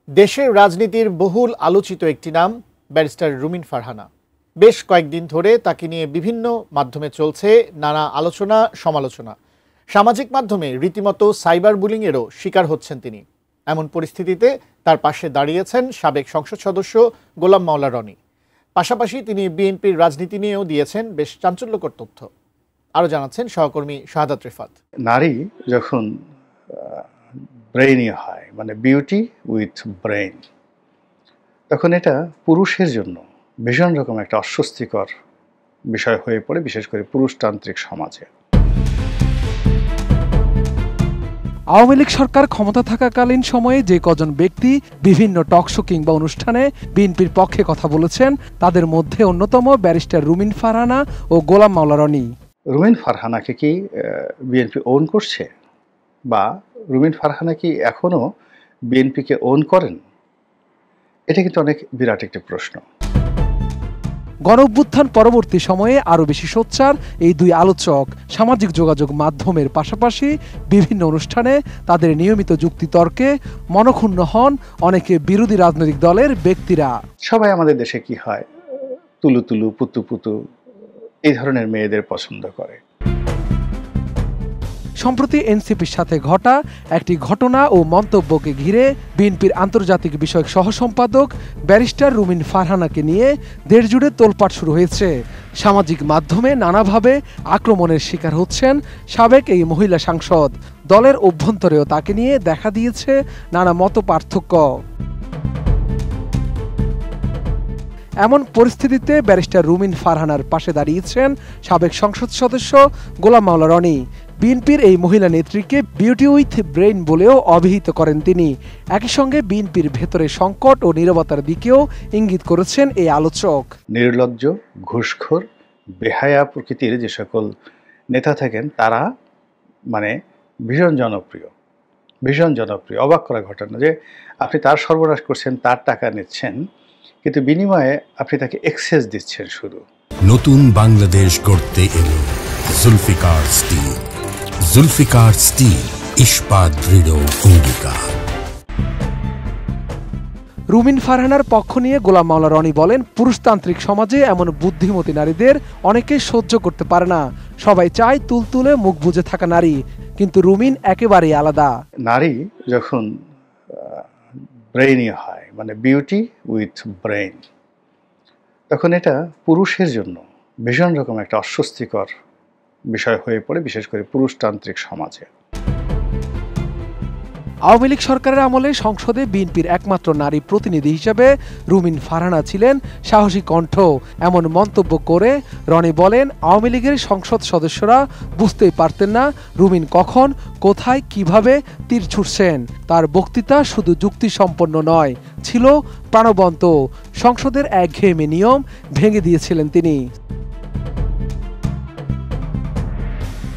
দেশের রাজনীতির বহুল আলোচিত একটি নাম ব্যারিস্টার রুমিন ফারহানা। বেশ কয়েকদিন ধরে তাকে নিয়ে বিভিন্ন মাধ্যমে চলছে নানা আলোচনা সমালোচনা। সামাজিক মাধ্যমে রীতিমতো সাইবার বুলিংয়েরও শিকার হচ্ছেন তিনি। এমন পরিস্থিতিতে তার পাশে দাঁড়িয়েছেন সাবেক সংসদ সদস্য গোলাম মাওলা রনি। পাশাপাশি তিনি বিএনপির রাজনীতি নিয়েও দিয়েছেন বেশ চাঞ্চল্যকর তথ্য। আরও জানাচ্ছেন সহকর্মী শাহাদাত রিফাত। নারী যখন ব্রেইনি হয়, মানে বিউটি উইথ ব্রেইন, তখন এটা পুরুষের জন্য ভীষণ রকম একটা অস্বস্তিকর বিষয় হয়ে পড়ে, বিশেষ করে পুরুষতান্ত্রিক সমাজে। আওয়ামী লীগ সরকার ক্ষমতা থাকাকালীন সময়ে যে কজন ব্যক্তি বিভিন্ন টকশো কিংবা অনুষ্ঠানে বিএনপির পক্ষে কথা বলেছেন, তাদের মধ্যে অন্যতম ব্যারিস্টার রুমিন ফারহানা ও গোলাম মাওলা রনি। রুমিন ফারহানাকে কি বিএনপি ওন করছে, বা রুমিন ফারহানা কি এখনো বিএনপিকে ওন করেন? এটা কিন্তু অনেক বিরাট একটি প্রশ্ন। গণঅভ্যুত্থান পরবর্তী সময়ে আরও বেশি সোচ্চার এই দুই আলোচক সামাজিক যোগাযোগ মাধ্যমের পাশাপাশি বিভিন্ন অনুষ্ঠানে তাদের নিয়মিত যুক্তিতর্কে মনক্ষুণ্ণ হন অনেকে বিরোধী রাজনৈতিক দলের ব্যক্তিরা। সবাই আমাদের দেশে কি হয়, তুলু তুলু পুতু পুতু এই ধরনের মেয়েদের পছন্দ করে। সম্প্রতি এনসিপির সাথে ঘটা একটি ঘটনা ও মন্তব্যকে ঘিরে বিএনপির আন্তর্জাতিক বিষয়ক সহসম্পাদক ব্যারিস্টার রুমিন ফারহানাকে নিয়ে দেশজুড়ে তোলপাড় শুরু হয়েছে। সামাজিক মাধ্যমে নানাভাবে আক্রমণের শিকার হচ্ছেন সাবেক এই মহিলা সাংসদ। দলের অভ্যন্তরেও তাকে নিয়ে দেখা দিয়েছে নানা মতপার্থক্য। এমন পরিস্থিতিতে ব্যারিস্টার রুমিন ফারহানার পাশে দাঁড়িয়েছেন সাবেক সংসদ সদস্য গোলাম মাওলা রনি। বিএনপির এই মহিলা নেত্রীকে বিউটি উইথ ব্রেইন বলেও অভিহিত করেন তিনি। একই সঙ্গে বিএনপির ভেতরে সংকট ও নীরবতার দিকেও ইঙ্গিত করেছেন এই আলোচক। নির্লজ্জ, ঘুষখোর, বেহায়া প্রকৃতির যে সকল নেতা থাকেন, তারা মানে ভীষণ জনপ্রিয়। অবাক করা ঘটনা যে আপনি তার সর্বনাশ করছেন, তার টাকা নিচ্ছেন, কিন্তু বিনিময়ে আপনি তাকে এক্সেস দিচ্ছেন। শুধু নতুন বাংলাদেশ গড়তে এলো জুলফিকার স্টিল। জুলফিকার স্টিল, ইস্পাত দৃঢ় অঙ্গীকার। রুমিন ফারহানার পক্ষ নিয়ে গোলাম মাওলা রনি বলেন, পুরুষতান্ত্রিক সমাজে এমন বুদ্ধিমতী নারীদের অনেকে সহ্য করতে পারে না। সবাই চায় তুলতুলে মুখ বুজে থাকা নারী, কিন্তু রুমিন একেবারেই আলাদা। নারী যখন ব্রেইনি হয়, মানে বিউটি উইথ ব্রেইন, তখন এটা পুরুষের জন্য ভীষণ রকম একটা অস্বস্তিকর বিষয় হয়ে পড়ে, বিশেষ করে পুরুষতান্ত্রিক সমাজে। আওয়ামী লীগ সরকারের আমলে সংসদে বিএনপির একমাত্র নারী প্রতিনিধি হিসেবে রুমিন ফারহানা ছিলেন সাহসী কণ্ঠ। এমন মন্তব্য করে রনি বলেন, আওয়ামী লীগের সংসদ সদস্যরা বুঝতেই পারতেন না রুমিন কখন, কোথায়, কিভাবে তীর ছুটছেন। তার বক্তৃতা শুধু যুক্তিসম্পন্ন নয়, ছিল প্রাণবন্ত। সংসদের একঘেয়েমি নিয়ম ভেঙে দিয়েছিলেন তিনি।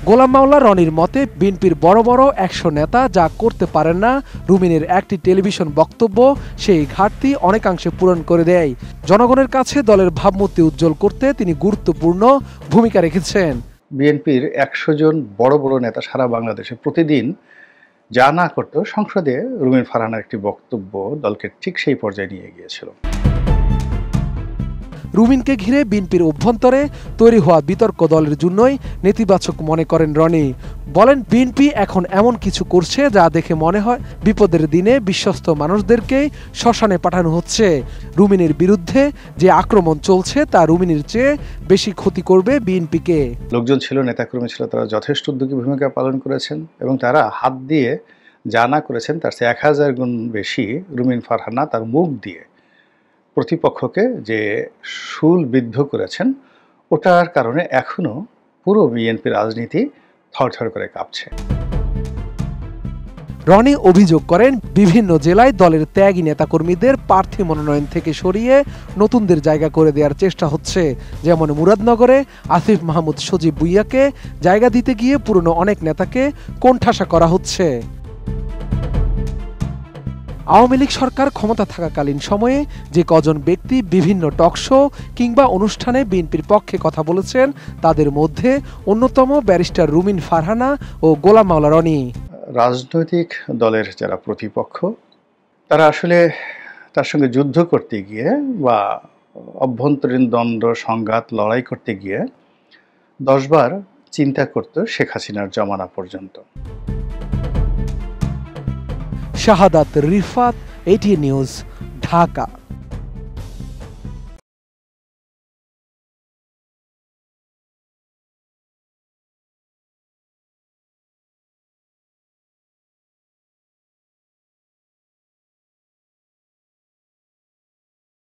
গোলাম মাওলা রনির মতে, বিএনপির বড় বড় 100 নেতা যা করতে পারেন না, রুমিনের একটি টেলিভিশন বক্তব্য সেই ঘাটতি অনেকাংশে পূরণ করে দেয়। জনগণের কাছে দলের ভাবমূর্তি উজ্জ্বল করতে তিনি গুরুত্বপূর্ণ ভূমিকা রেখেছেন। বিএনপির 100 জন বড় বড় নেতা সারা বাংলাদেশে প্রতিদিন যা না করত, সংসদে রুমিন ফারহানার একটি বক্তব্য দলকে ঠিক সেই পর্যায়ে নিয়ে গিয়েছিল। রুমিনকে ঘিরে বিএনপির অভ্যন্তরে তৈরি হওয়া বিতর্ক দলের জন্যই নেতিবাচক মনে করেন রনি। বলেন, বিএনপি এখন এমন কিছু করছে যা দেখে মনে হয় বিপদের দিনে বিশ্বস্ত মানুষদেরকেই শ্মশানে পাঠানো হচ্ছে। রুমিনের বিরুদ্ধে যে আক্রমণ চলছে তা রুমিনের চেয়ে বেশি ক্ষতি করবে বিএনপিকে। লোকজন ছিল, নেতাকর্মী ছিল, তারা যথেষ্ট উদ্যোগী ভূমিকা পালন করেছেন, এবং তারা হাত দিয়ে যা না করেছেন তার চেয়ে 1000 গুণ বেশি রুমিন ফারহানা তার মুখ দিয়ে প্রতিপক্ষকে যে শুলবিদ্ধ করেছেন, ওটার কারণে এখনো পুরো বিএনপি রাজনীতি থরথর করে কাঁপছে। রনি অভিযোগ করেন, বিভিন্ন জেলায় দলের ত্যাগী নেতাকর্মীদের প্রার্থী মনোনয়ন থেকে সরিয়ে নতুনদের জায়গা করে দেওয়ার চেষ্টা হচ্ছে। যেমন মুরাদনগরে আসিফ মাহমুদ সজীব ভুইয়াকে জায়গা দিতে গিয়ে পুরনো অনেক নেতাকে কোণঠাসা করা হচ্ছে। আওয়ামী লীগ সরকার ক্ষমতা থাকাকালীন সময়ে যে কজন ব্যক্তি বিভিন্ন টকশো কিংবা অনুষ্ঠানে বিএনপির পক্ষে কথা বলেছেন, তাদের মধ্যে অন্যতম ব্যারিস্টার রুমিন ফারহানা ও গোলাম মাওলা রনি। রাজনৈতিক দলের যারা প্রতিপক্ষ, তারা আসলে তার সঙ্গে যুদ্ধ করতে গিয়ে বা অভ্যন্তরীণ দ্বন্দ্ব সংঘাত লড়াই করতে গিয়ে 10 বার চিন্তা করত শেখ হাসিনার জমানা পর্যন্ত। শাহাদাত রিফাত, এটিএন নিউজ, ঢাকা।